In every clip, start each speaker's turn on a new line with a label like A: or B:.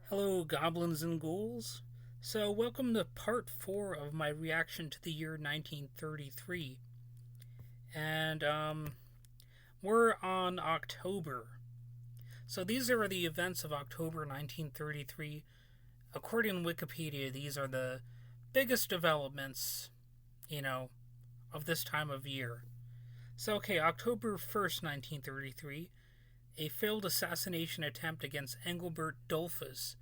A: Hello, goblins and ghouls. So, welcome to part 4 of my reaction to the year 1933. And, we're on October. So, these are the events of October 1933. According to Wikipedia, these are the biggest developments, of this time of year. So, okay, October 1st, 1933, a failed assassination attempt against Engelbert Dollfuss,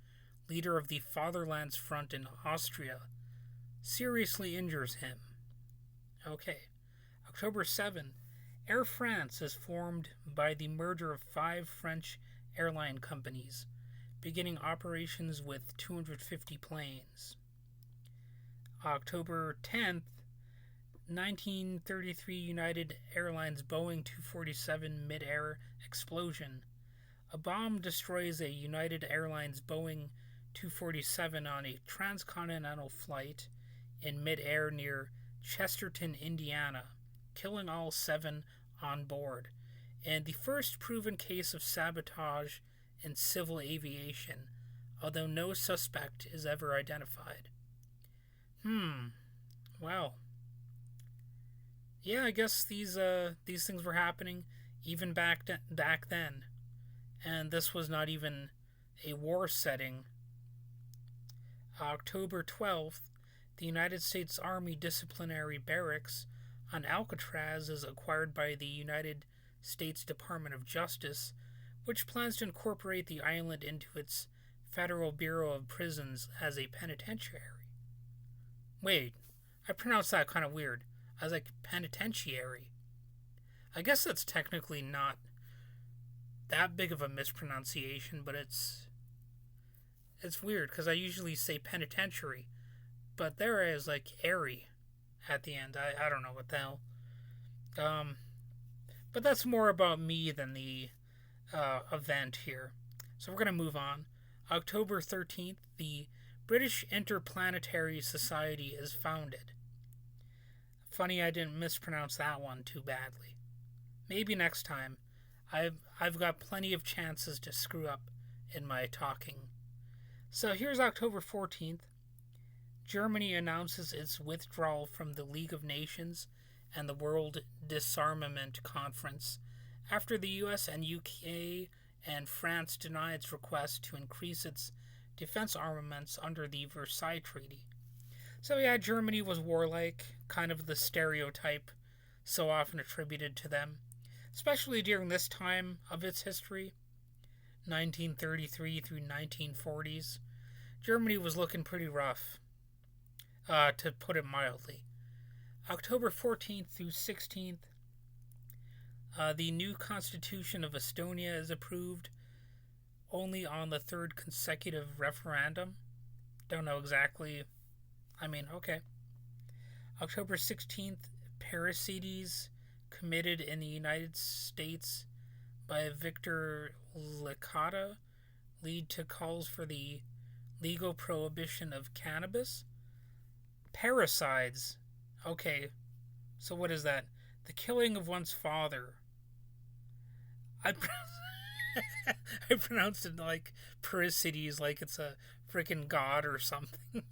A: leader of the Fatherlands Front in Austria, seriously injures him. Okay. October 7th, Air France is formed by the merger of 5 French airline companies, beginning operations with 250 planes. October 10th, 1933, United Airlines Boeing 247 mid-air explosion. A bomb destroys a United Airlines Boeing 247 on a transcontinental flight in mid-air near Chesterton, Indiana, killing all 7 on board, and the first proven case of sabotage in civil aviation, although no suspect is ever identified. Well, yeah, I guess these things were happening even back then, and this was not even a war setting. October 12th, the United States Army Disciplinary Barracks on Alcatraz is acquired by the United States Department of Justice, which plans to incorporate the island into its Federal Bureau of Prisons as a penitentiary. Wait, I pronounced that kind of weird. I was like, penitentiary. I guess that's technically not that big of a mispronunciation, but it's weird because I usually say penitentiary, but there is like airy at the end. I don't know what the hell. But that's more about me than the event here. So we're gonna move on. October 13th, the British Interplanetary Society is founded. Funny I didn't mispronounce that one too badly. Maybe next time. I've got plenty of chances to screw up in my talking. So here's October 14th. Germany announces its withdrawal from the League of Nations and the World Disarmament Conference after the US and UK and France deny its request to increase its defense armaments under the Versailles Treaty. So yeah, Germany was warlike, kind of the stereotype so often attributed to them, especially during this time of its history, 1933 through 1940s. Germany was looking pretty rough, to put it mildly. October 14th through 16th, the new Constitution of Estonia is approved only on the third consecutive referendum. Don't know exactly. Okay. October 16th, parricides committed in the United States by Victor Licata lead to calls for the legal prohibition of cannabis. Parricides. Okay, so what is that? The killing of one's father. I, I pronounced it like parricides, like it's a freaking god or something.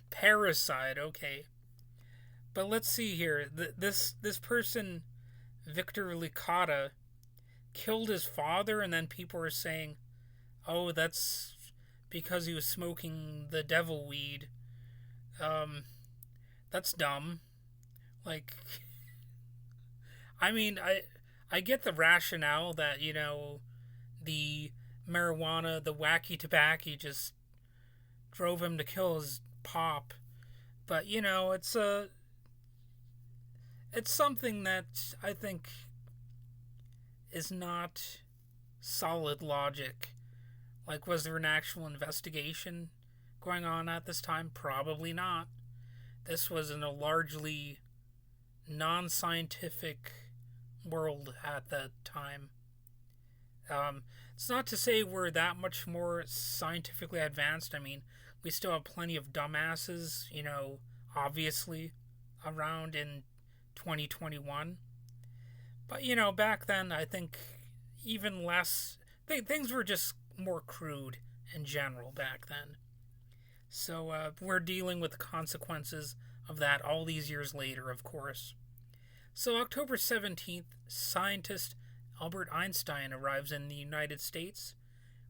A: Parricide, okay. But let's see here. This person, Victor Licata, killed his father, and then people were saying, "Oh, that's because he was smoking the devil weed." That's dumb. Like, I get the rationale that the marijuana, the wacky tobacco, just drove him to kill his pop, but it's something that I think is not solid logic. Like, was there an actual investigation going on at this time? Probably not. This was in a largely non scientific world at that time. It's not to say we're that much more scientifically advanced. We still have plenty of dumbasses, obviously, around in 2021. But, back then, I think even less. Things were just more crude in general back then. So we're dealing with the consequences of that all these years later, of course. So October 17th, scientist Albert Einstein arrives in the United States,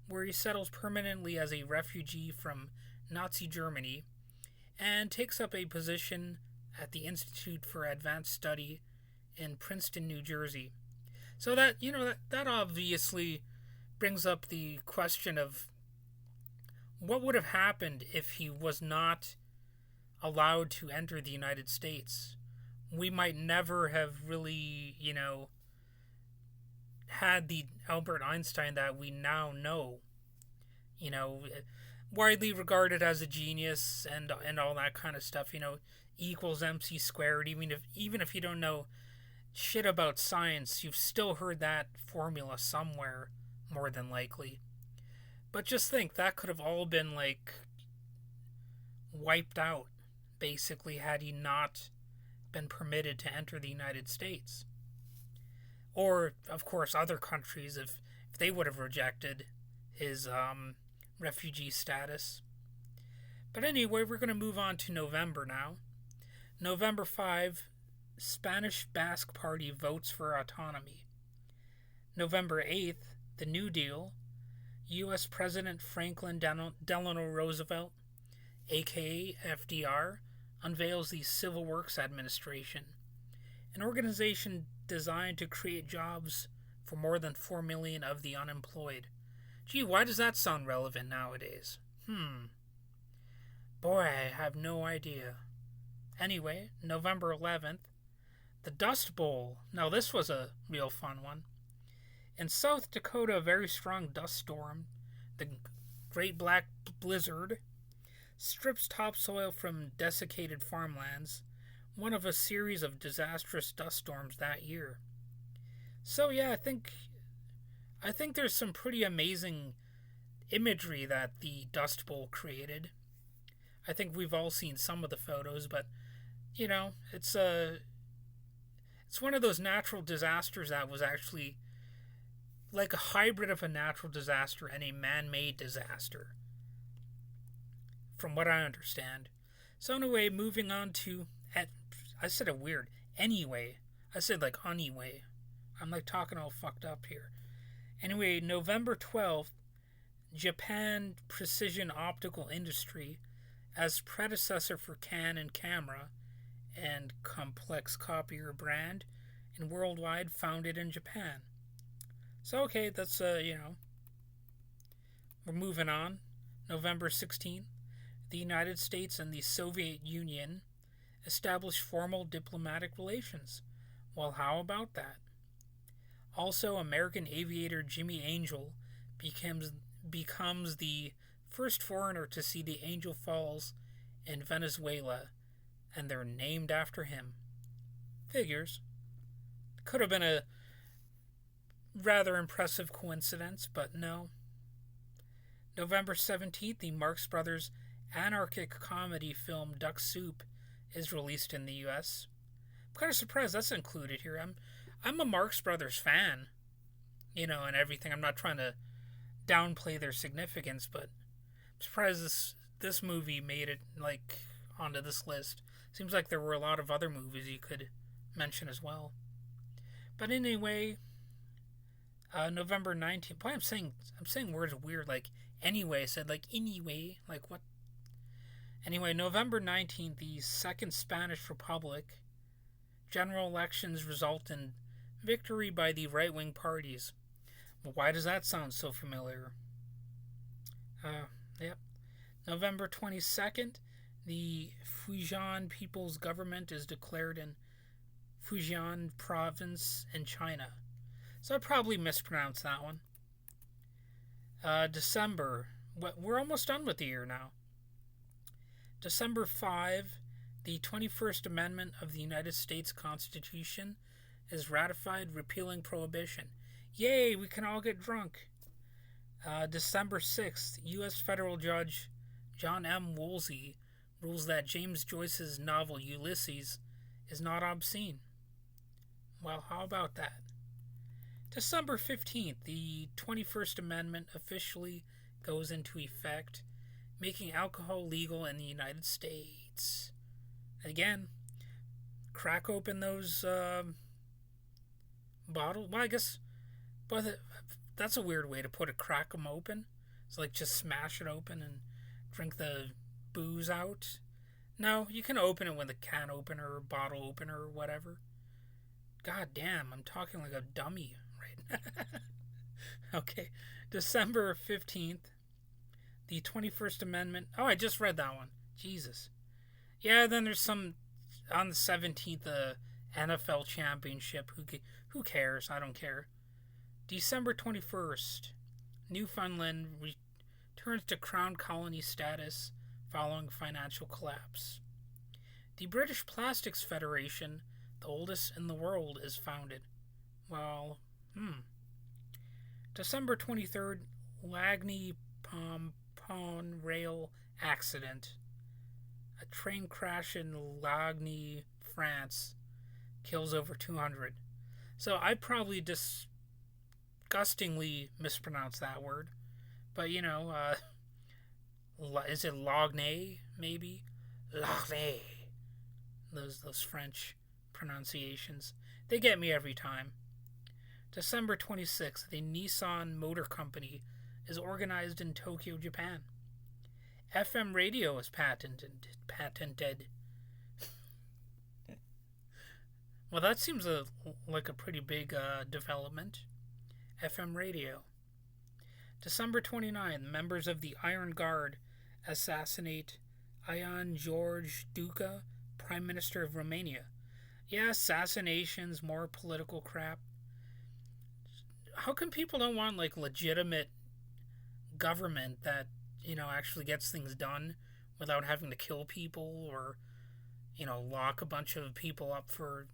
A: where he settles permanently as a refugee from Nazi Germany and takes up a position at the Institute for Advanced Study in Princeton, New Jersey. So that, that obviously brings up the question of what would have happened if he was not allowed to enter the United States. We might never have really, had the Albert Einstein that we now know. Widely regarded as a genius and all that kind of stuff. Equals MC squared. Even if you don't know shit about science, you've still heard that formula somewhere, more than likely. But just think, that could have all been wiped out, basically, had he not been permitted to enter the United States. Or, of course, other countries, if they would have rejected his refugee status. But anyway, we're going to move on to November now. November 5, Spanish Basque Party votes for autonomy. November 8th, the New Deal. U.S. President Franklin Delano Roosevelt, aka FDR, unveils the Civil Works Administration, an organization designed to create jobs for more than 4 million of the unemployed. Gee, why does that sound relevant nowadays? Boy, I have no idea. Anyway, November 11th, the Dust Bowl. Now, this was a real fun one. In South Dakota, a very strong dust storm, the Great Black Blizzard, strips topsoil from desiccated farmlands, one of a series of disastrous dust storms that year. So yeah, I think there's some pretty amazing imagery that the Dust Bowl created. I think we've all seen some of the photos, but it's one of those natural disasters that was actually like a hybrid of a natural disaster and a man-made disaster, from what I understand. So anyway, moving on to, I said it weird, anyway. I said anyway. I'm talking all fucked up here. Anyway, November 12th, Japan Precision Optical Industry, as predecessor for Canon camera and complex copier brand, and worldwide founded in Japan. So, okay, that's, we're moving on. November 16th, the United States and the Soviet Union established formal diplomatic relations. Well, how about that? Also, American aviator Jimmy Angel becomes the first foreigner to see the Angel Falls in Venezuela, and they're named after him. Figures. Could have been a rather impressive coincidence, but no. November 17th, the Marx Brothers anarchic comedy film Duck Soup is released in the U.S. I'm kind of surprised that's included here. I'm a Marx Brothers fan, and everything. I'm not trying to downplay their significance, but I'm surprised this movie made it onto this list. Seems like there were a lot of other movies you could mention as well. But anyway, November 19th. Boy, I'm saying words weird. Anyway, I said anyway. What? Anyway, November 19th, the Second Spanish Republic. General elections result in victory by the right-wing parties. Well, why does that sound so familiar? Yep. November 22nd, the Fujian People's Government is declared in Fujian Province in China. So I probably mispronounced that one. December. We're almost done with the year now. December 5, the 21st Amendment of the United States Constitution is ratified, repealing prohibition. Yay, we can all get drunk. December 6th, U.S. federal judge John M. Woolsey rules that James Joyce's novel Ulysses is not obscene. Well, how about that? December 15th, the 21st Amendment officially goes into effect, making alcohol legal in the United States. Again, crack open those bottles. Well, I guess, but that's a weird way to put it. Crack them open. It's like just smash it open and drink the booze out. No, you can open it with a can opener or bottle opener or whatever. God damn, I'm talking like a dummy right now. Okay, December 15th, the 21st Amendment. Oh, I just read that one. Jesus. Yeah, then there's some on the 17th, NFL Championship. Who cares? I don't care. December 21st, Newfoundland returns to Crown Colony status following financial collapse. The British Plastics Federation, the oldest in the world, is founded. Well, December 23rd, Lagny Pompon rail accident. A train crash in Lagny, France, kills over 200. So I probably disgustingly mispronounced that word. But, is it Lagnay, maybe? Lagnay. Those French pronunciations. They get me every time. December 26th, the Nissan Motor Company is organized in Tokyo, Japan. FM radio is patented. Well, that seems like a pretty big development. FM radio. December 29th, members of the Iron Guard assassinate Ion George Duca, Prime Minister of Romania. Yeah, assassinations, more political crap. How come people don't want, legitimate government that, actually gets things done without having to kill people or, lock a bunch of people up for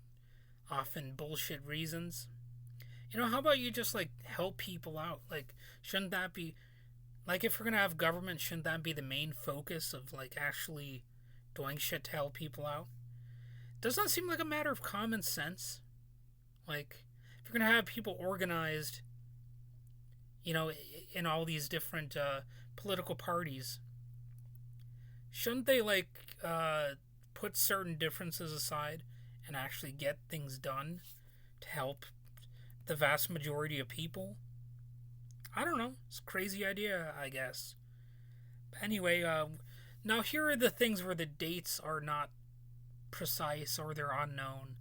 A: often bullshit reasons? How about you just, help people out? Shouldn't that be, if we're going to have government, shouldn't that be the main focus of, actually doing shit to help people out? Doesn't that seem like a matter of common sense? If you're going to have people organized, in all these different political parties, shouldn't they, put certain differences aside and actually get things done to help the vast majority of people? I don't know. It's a crazy idea, I guess. But anyway, now here are the things where the dates are not precise or they're unknown.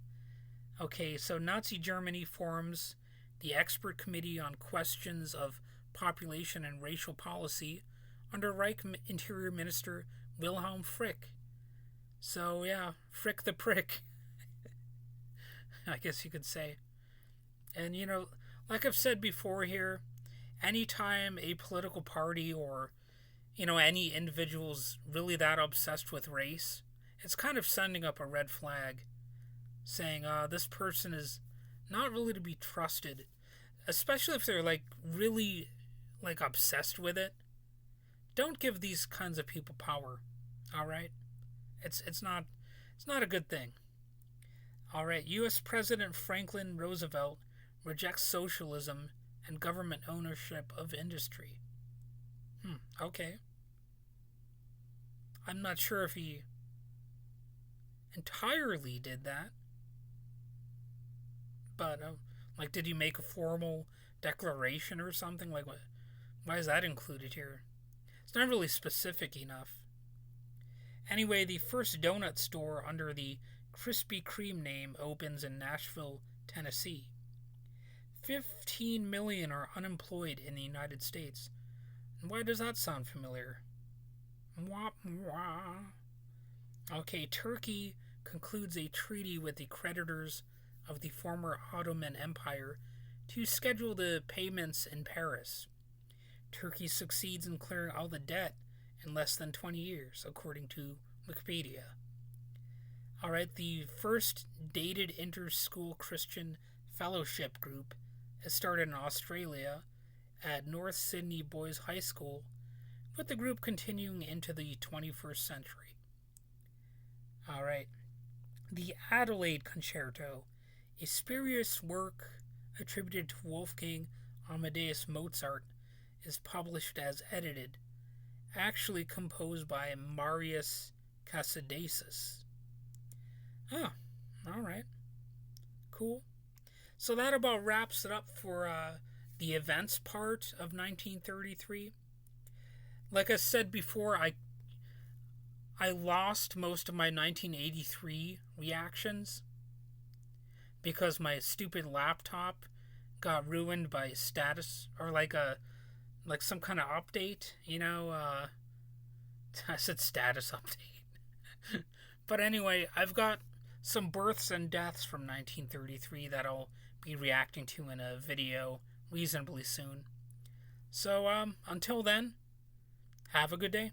A: Okay, so Nazi Germany forms the Expert Committee on Questions of Population and Racial Policy under Reich Interior Minister Wilhelm Frick. So, yeah, Frick the Prick, I guess you could say. And, like I've said before here, anytime a political party or, any individual's really that obsessed with race, it's kind of sending up a red flag, saying, this person is not really to be trusted, especially if they're, really, obsessed with it. Don't give these kinds of people power, alright? It's not a good thing. Alright, U.S. President Franklin Roosevelt rejects socialism and government ownership of industry. Okay. I'm not sure if he entirely did that. But, did he make a formal declaration or something? Why is that included here? It's not really specific enough. Anyway, the first donut store under the Krispy Kreme name opens in Nashville, Tennessee. 15 million are unemployed in the United States. And why does that sound familiar? Wah, wah. Okay, Turkey concludes a treaty with the creditors of the former Ottoman Empire to schedule the payments in Paris. Turkey succeeds in clearing all the debt in less than 20 years, according to Wikipedia. Alright, the first dated inter-school Christian fellowship group is started in Australia at North Sydney Boys High School, with the group continuing into the 21st century. Alright, the Adelaide Concerto, a spurious work attributed to Wolfgang Amadeus Mozart, is published as edited, actually composed by Marius Casadesus. Oh, alright. Cool. So that about wraps it up for the events part of 1933. Like I said before, I lost most of my 1983 reactions because my stupid laptop got ruined by status, or like some kind of update, I said status update. But anyway, I've got some births and deaths from 1933 that I'll be reacting to in a video reasonably soon. So until then, have a good day.